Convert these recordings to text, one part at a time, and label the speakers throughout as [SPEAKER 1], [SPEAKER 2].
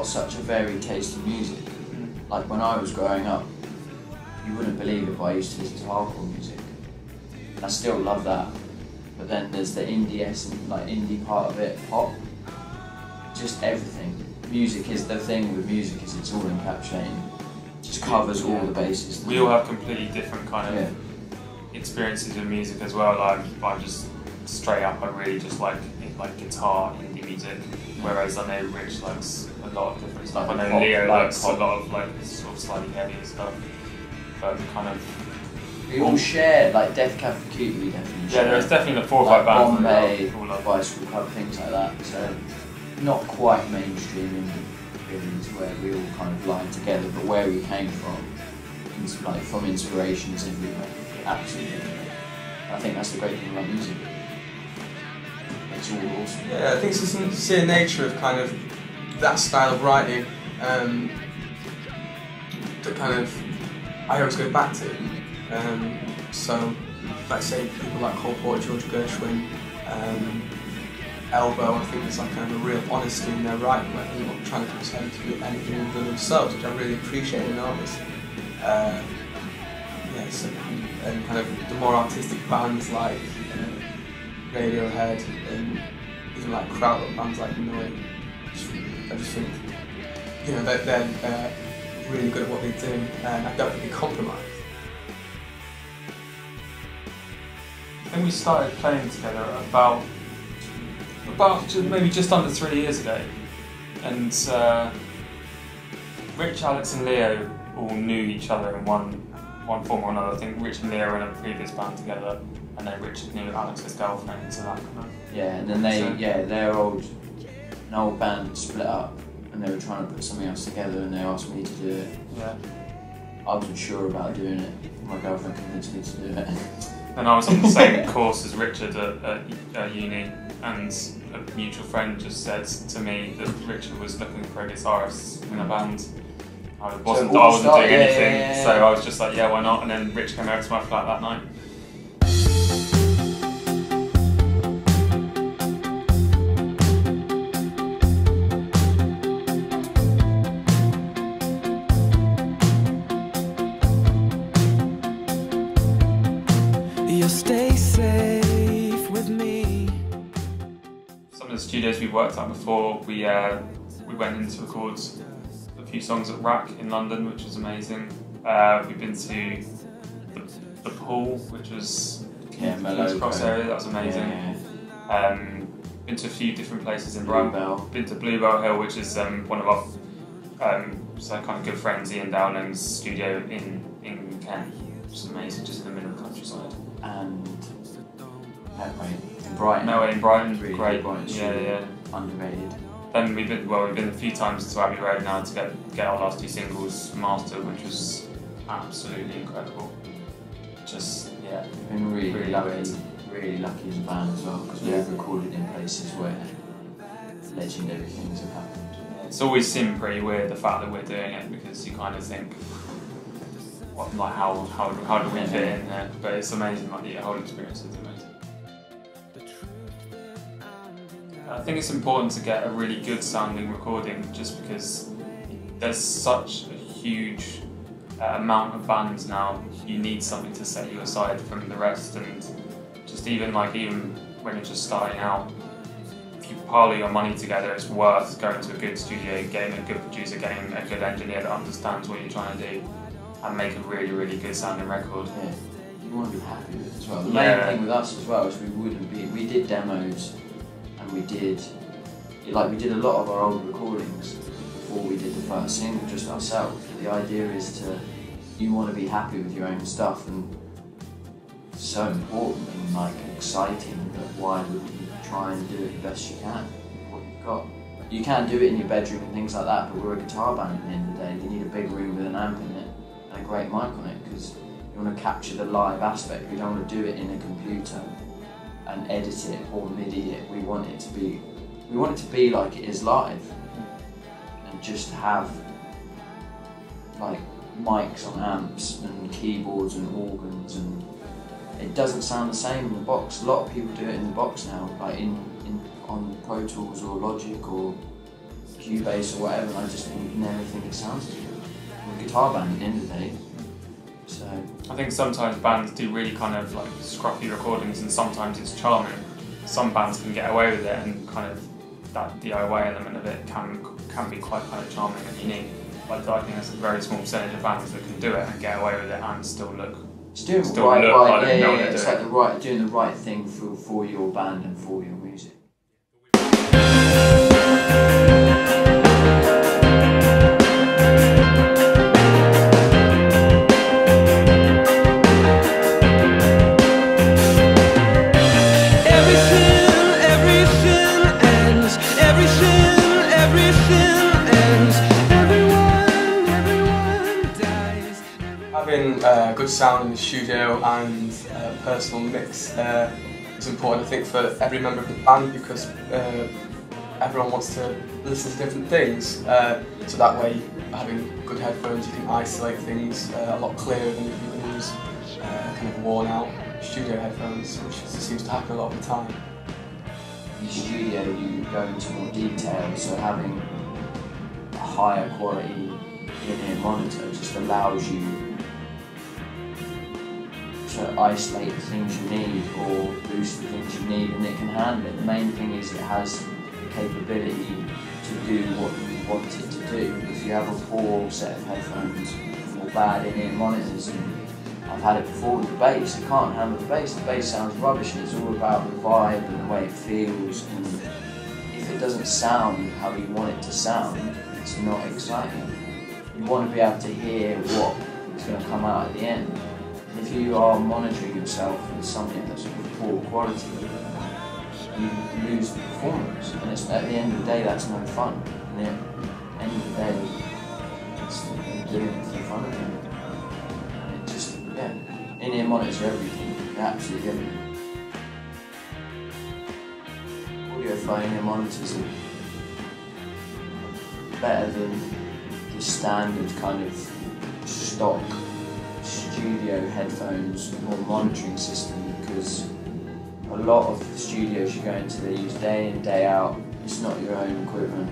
[SPEAKER 1] such a varied taste in music. Like when I was growing up, you wouldn't believe it, but I used to listen to hardcore music. And I still love that. But then there's the indie essence, like indie part of it, pop, just everything. Music is the thing with music, is it's all encapsulating. It just covers all the bases.
[SPEAKER 2] We all have completely different kind of experiences with music as well. Like I'm just straight up, I really just like guitar, indie music. Whereas I know Rich likes a lot of different stuff.
[SPEAKER 1] Like
[SPEAKER 2] I know
[SPEAKER 1] pop,
[SPEAKER 2] Leo
[SPEAKER 1] like
[SPEAKER 2] likes
[SPEAKER 1] pop.
[SPEAKER 2] a lot of like sort of slightly heavier stuff. But kind of
[SPEAKER 1] We all share, like Death Cab for Cutie, we definitely share.
[SPEAKER 2] yeah, there's definitely the 4 or 5
[SPEAKER 1] like
[SPEAKER 2] bands.
[SPEAKER 1] Bombay,
[SPEAKER 2] I love.
[SPEAKER 1] Bicycle Club, things like that. So not quite mainstream indie, really, to where we all kind of lie together, but where we came from, like from inspirations everywhere, absolutely. I think that's the great thing about music. It's all awesome.
[SPEAKER 3] Yeah, I think it's the sincere nature of kind of that style of writing that kind of I always go back to. So, let's say people like Cole Porter, George Gershwin, Elbow, I think there's like kind of a real honesty in their writing, where they're not trying to pretend to be anything other than themselves, which I really appreciate in artists. And kind of the more artistic bands like Radiohead and even like krautrock bands like Noi, I just think they're really good at what they do, and I don't think they compromise.
[SPEAKER 2] I think we started playing together about maybe just under 3 years ago, and Rich, Alex and Leo all knew each other in one form or another. I think Rich and Leo were in a previous band together, and then Richard knew Alex's girlfriend, so that kind of...
[SPEAKER 1] Yeah, and then an old band split up, and they were trying to put something else together, and they asked me to do it.
[SPEAKER 2] Yeah.
[SPEAKER 1] I wasn't sure about doing it. My girlfriend convinced me to do it.
[SPEAKER 2] And I was on the same course as Richard at uni, and a mutual friend just said to me that Richard was looking for a guitarist in a band. I wasn't doing anything, so I was just like, yeah, why not? And then Rich came over to my flat that night.
[SPEAKER 4] You'll stay safe with me.
[SPEAKER 2] Some of the studios we've worked at before, we went in to record a few songs at Rack in London, which was amazing. We've been to the Pool, which was King's Cross area, that was amazing. Been to a few different places in Brighton. Been to Bluebell Hill, which is one of our kind of good friends, Ian Dowling's studio in Kent, which is amazing, just in the middle of the countryside.
[SPEAKER 1] And in Brighton.
[SPEAKER 2] No, in Brighton,
[SPEAKER 1] really
[SPEAKER 2] great.
[SPEAKER 1] Brighton,
[SPEAKER 2] Yeah.
[SPEAKER 1] Underrated.
[SPEAKER 2] Then we've been a few times to Abbey Road now to get our last 2 singles mastered, which was absolutely incredible. Just
[SPEAKER 1] We've been really lucky as a band as well, because we've recorded in places where legendary things have happened.
[SPEAKER 2] It's always seemed pretty weird, the fact that we're doing it, because you kind of think, how do we fit in there? But it's amazing, like the whole experience is amazing. I think it's important to get a really good sounding recording, just because there's such a huge amount of bands now. You need something to set you aside from the rest, and just even when you're just starting out, if you pile your money together, it's worth going to a good studio, getting a good producer, getting a good engineer that understands what you're trying to do, and make a really, really good sounding record.
[SPEAKER 1] Yeah, you want to be happy with it as well. The main thing with us as well is we did demos, and we did a lot of our old recordings before we did the first single, just ourselves. The idea is you want to be happy with your own stuff, and it's so important and exciting, that why wouldn't you try and do it the best you can with what you've got? You can do it in your bedroom and things like that, but we're a guitar band at the end of the day. You need a big room with an amp in it and a great mic on it, because you want to capture the live aspect. We don't want to do it in a computer and edit it or MIDI it. We want it to be like it is live, and just have mics on amps and keyboards and organs, and it doesn't sound the same in the box. A lot of people do it in the box now, on Pro Tools or Logic or Cubase or whatever, and I just never think it sounds as good. I'm a guitar band at the end of the day. So
[SPEAKER 2] I think sometimes bands do really kind of like scruffy recordings, and sometimes it's charming. Some bands can get away with it, and kind of that DIY element of it can be quite kind of charming and unique. Like I think there's a very small percentage of bands that can do it and get away with it and still look.
[SPEAKER 1] It's doing
[SPEAKER 2] still
[SPEAKER 1] right,
[SPEAKER 2] look
[SPEAKER 1] right,
[SPEAKER 2] like they know what
[SPEAKER 1] It's
[SPEAKER 2] they're
[SPEAKER 1] like doing the right thing for your band and for your music.
[SPEAKER 3] Having good sound in the studio and personal mix is important, I think, for every member of the band, because everyone wants to listen to different things. So that way, having good headphones, you can isolate things a lot clearer than if you use kind of worn-out studio headphones, which seems to happen a lot of the time.
[SPEAKER 1] In the studio, you go into more detail, so having a higher quality in-ear monitor just allows you to isolate the things you need or boost the things you need, and it can handle it. The main thing is it has the capability to do what you want it to do. If you have a poor set of headphones or bad in-ear monitors, and I've had it before with the bass, it can't handle the bass sounds rubbish, and it's all about the vibe and the way it feels, and if it doesn't sound how you want it to sound, it's not exciting. You want to be able to hear what is going to come out at the end. If you are monitoring yourself with something that's of poor quality, you lose the performance, and at the end of the day that's no fun. And at the end of the day, it's doing it for fun again. And it just, yeah, in-ear monitors are everything, they're absolutely everything. Audiofly in-ear monitors are better than the standard kind of stock studio headphones or monitoring system, because a lot of the studios you go into, they use day in, day out. It's not your own equipment.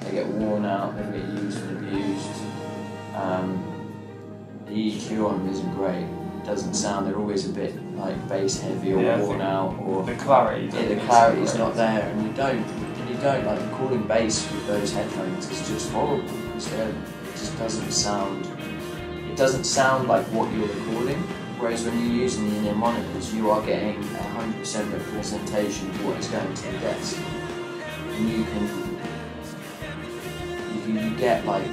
[SPEAKER 1] They get worn out, they get used and abused. The EQ on them isn't great. It doesn't sound, they're always a bit like bass heavy or worn out, or
[SPEAKER 2] the clarity.
[SPEAKER 1] Yeah, the clarity's not there, and you don't like recording bass with those headphones. It's just horrible. It just doesn't sound. It doesn't sound like what you're recording, whereas when you're using the in-ear monitors, you are getting 100% representation of what is going to the desk. And you get like,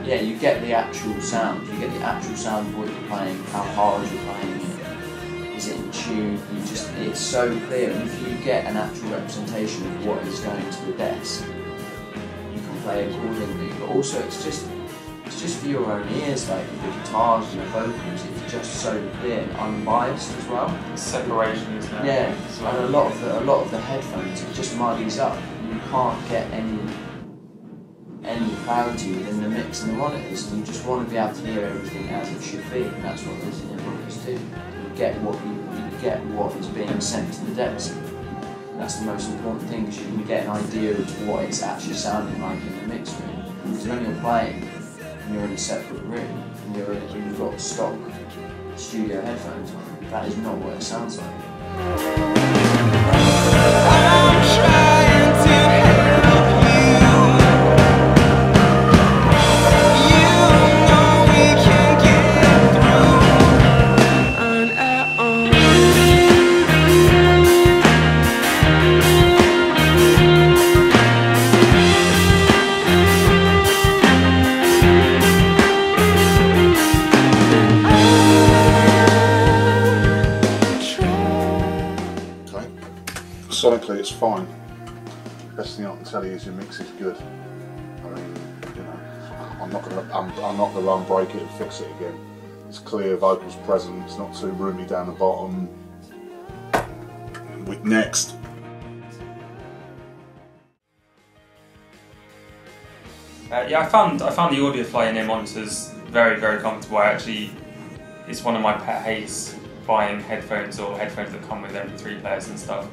[SPEAKER 1] you get the actual sound. You get the actual sound of what you're playing, how hard you're playing it, is it in tune, it's so clear. And if you get an actual representation of what is going to the desk, play accordingly, but also it's just for your own ears, like the guitars and the vocals, it's just so clear and unbiased as well.
[SPEAKER 2] Separation, isn't it?
[SPEAKER 1] Yeah, and a lot of the headphones, it just muddies up. You can't get any clarity within the mix and the monitors, and you just want to be able to hear everything as it should be, and that's what those in-ear monitors do. You get what is being sent to the desk. That's the most important thing, because you can get an idea of what it's actually sounding like in the mix room. Because when you're playing and you're in a separate room and you've got stock studio headphones on, that is not what it sounds like.
[SPEAKER 4] I'm trying to help you. You know we can get through on our own.
[SPEAKER 5] Sonically, it's fine. Best thing I can tell you is your mix is good. I mean, you know, I'm not gonna run break it and fix it again. It's clear, vocals present. It's not too roomy down the bottom. Next.
[SPEAKER 2] Yeah, I found the Audiofly in-ear monitors very, very comfortable. It's one of my pet hates, buying headphones or headphones that come with MP3 players and stuff.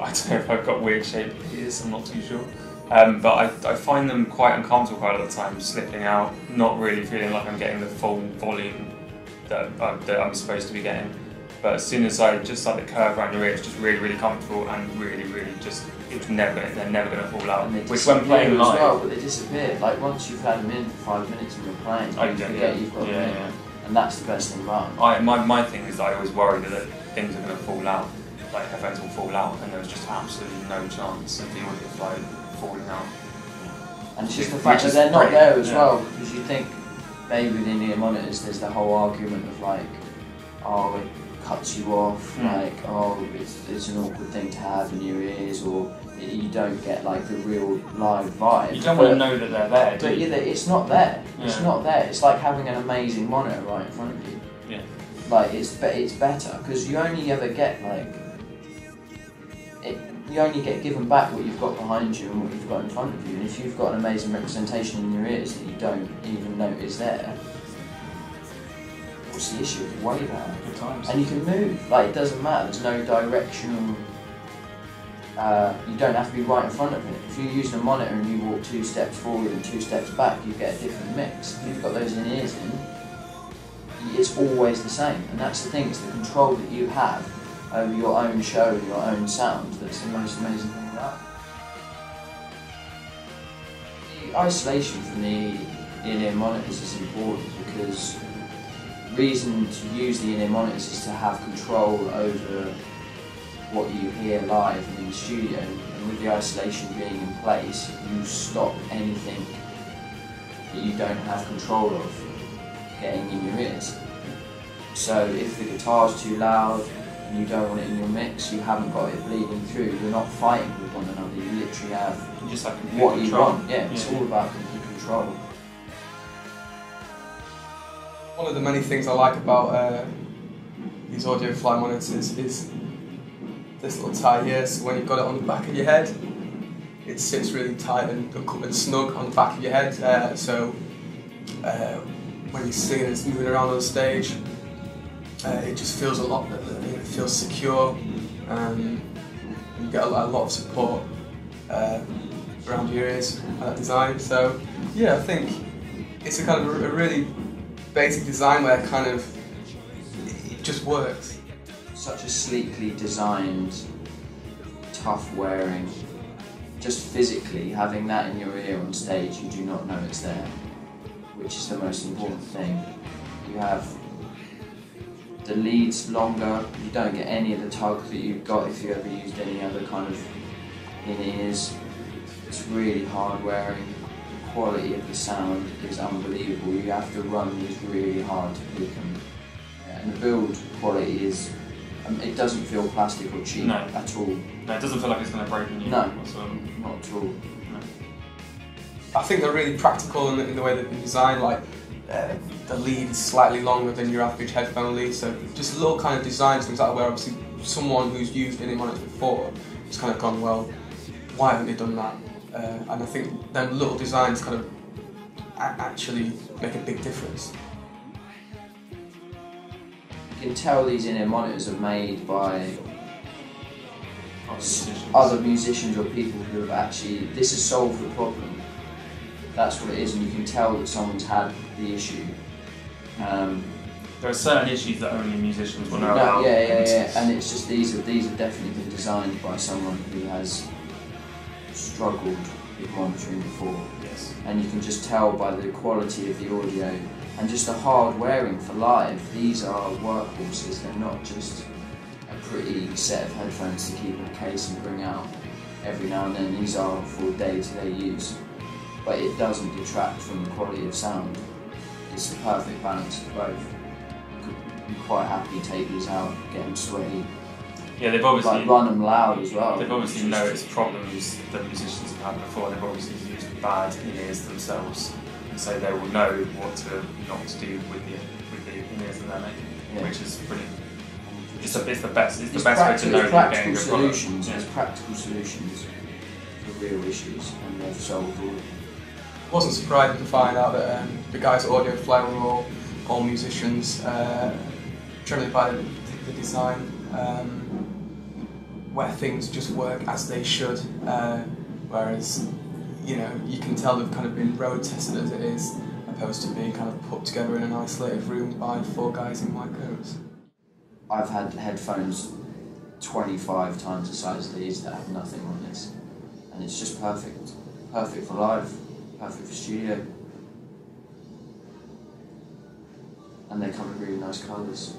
[SPEAKER 2] I don't know if I've got weird shaped ears, I'm not too sure. But I find them quite uncomfortable quite a lot of the time, slipping out, not really feeling like I'm getting the full volume that I'm supposed to be getting. But as soon as I just like the curve around your ear, it's just really, really comfortable and really, really just, they're never going to fall out.
[SPEAKER 1] Which when playing live, as well, but they disappear. Like once you've had them in for 5 minutes and you're playing, you forget you've got them in. And that's the best thing about them.
[SPEAKER 2] My thing is that I always worry that things are going to fall out, like headphones will fall out, and there's just absolutely no chance of the Audiofly falling out. And
[SPEAKER 1] it's just the fact that they're not there as well, because you think maybe with in-ear monitors there's the whole argument of like, oh, it cuts you off, like, oh, it's an awkward thing to have in your ears, or you don't get like the real live vibe.
[SPEAKER 2] You don't want to know that they're there, do you?
[SPEAKER 1] But it's not there. It's not there. It's like having an amazing monitor right in front of you.
[SPEAKER 2] Yeah.
[SPEAKER 1] Like it's better because you only ever get like you only get given back what you've got behind you and what you've got in front of you. And if you've got an amazing representation in your ears that you don't even notice there, what's the issue? It's way better.
[SPEAKER 2] Good times.
[SPEAKER 1] And you can move. Like it doesn't matter. There's no directional. You don't have to be right in front of it. If you're using a monitor and you walk 2 steps forward and 2 steps back, you get a different mix. If you've got those in ears in, it's always the same. And that's the thing, it's the control that you have over your own show and your own sound that's the most amazing thing about it. The isolation from the in-ear monitors is important because the reason to use the in-ear monitors is to have control over what you hear live and in the studio, and with the isolation being in place, you stop anything that you don't have control of getting in your ears. So if the guitar's too loud and you don't want it in your mix, you haven't got it bleeding through, you're not fighting with one another, you literally have
[SPEAKER 2] just like
[SPEAKER 1] what you want. Yeah, it's all about complete control.
[SPEAKER 3] One of the many things I like about these Audiofly monitors is this little tie here, so when you've got it on the back of your head, it sits really tight and snug on the back of your head, so when you're singing and it's moving around on stage, it just feels a lot, it feels secure, and you get a lot of support around your ears by that design. So yeah, I think it's a kind of a really basic design where kind of it just works.
[SPEAKER 1] Such a sleekly designed, tough wearing, just physically having that in your ear on stage, you do not know it's there, which is the most important thing. You have the leads longer, you don't get any of the tug that you've got if you ever used any other kind of in-ears. It's really hard wearing, the quality of the sound is unbelievable, you have to run these really hard to pick them. And the build quality is, it doesn't feel plastic or cheap at all.
[SPEAKER 2] No, it doesn't feel like it's going to break in you.
[SPEAKER 1] No,
[SPEAKER 2] whatsoever.
[SPEAKER 1] not at all.
[SPEAKER 2] No.
[SPEAKER 3] I think they're really practical in the way they've been designed, like the lead is slightly longer than your average headphone lead, so just little kind of designs, things like that, where obviously someone who's used in-ear monitors before has kind of gone, well, why haven't they done that? And I think them little designs kind of actually make a big difference.
[SPEAKER 1] You can tell these in-ear monitors are made by other musicians or people who have actually, this has solved the problem. That's what it is, and you can tell that someone's had the issue.
[SPEAKER 2] There are certain issues that only musicians will know about.
[SPEAKER 1] Yeah, and it's just these have definitely been designed by someone who has struggled with monitoring before.
[SPEAKER 2] Yes.
[SPEAKER 1] And you can just tell by the quality of the audio and just the hard wearing for live. These are workhorses, they're not just a pretty set of headphones to keep in a case and bring out every now and then. These are for day-to-day use, but it doesn't detract from the quality of sound. It's the perfect balance of both. You could be quite happy to take these out, get them sweaty.
[SPEAKER 2] Yeah, they've obviously
[SPEAKER 1] like run them loud as well.
[SPEAKER 2] They've obviously noticed problems that musicians have had before. They've obviously used bad in-ears themselves, and so they will know what to not to do with the in-ears that they're making, which is pretty. It's the best. It's the best way to know you're getting a good product.
[SPEAKER 1] There's practical solutions for real issues, and they've solved all of them.
[SPEAKER 3] I wasn't surprised to find out that the guys at Audiofly were all musicians, generally by the design. where things just work as they should, whereas, you know, you can tell they've kind of been road tested as it is, opposed to being kind of put together in an isolated room by 4 guys in white coats.
[SPEAKER 1] I've had headphones 25 times the size of these that have nothing on this, and it's just perfect. Perfect for live, perfect for studio. And they come in really nice colours.